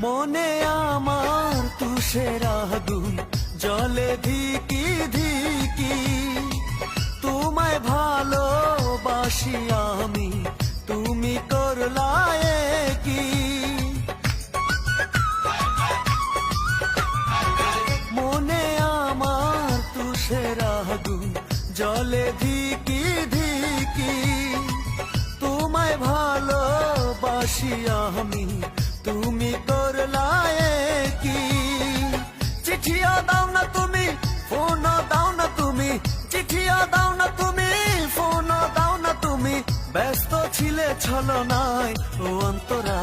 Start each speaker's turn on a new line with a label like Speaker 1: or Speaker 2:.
Speaker 1: মনে আমার তুষের আগুন জলে ধিকি ধিকি, তোমায় ভালোবাসি আমি, তুমি করলায়ে কি। মনে আমার তুষের আগুন জলে ধিকি ধিকি, তোমায় ভালোবাসি আমি, তুমি করলায়ে কি। চিঠিও দাও না তুমি, ফোনও দাও না তুমি, চিঠিও দাও না তুমি, ফোনও দাও না তুমি, ব্যস্ত ছিলে ছলনায় ও অন্তরা।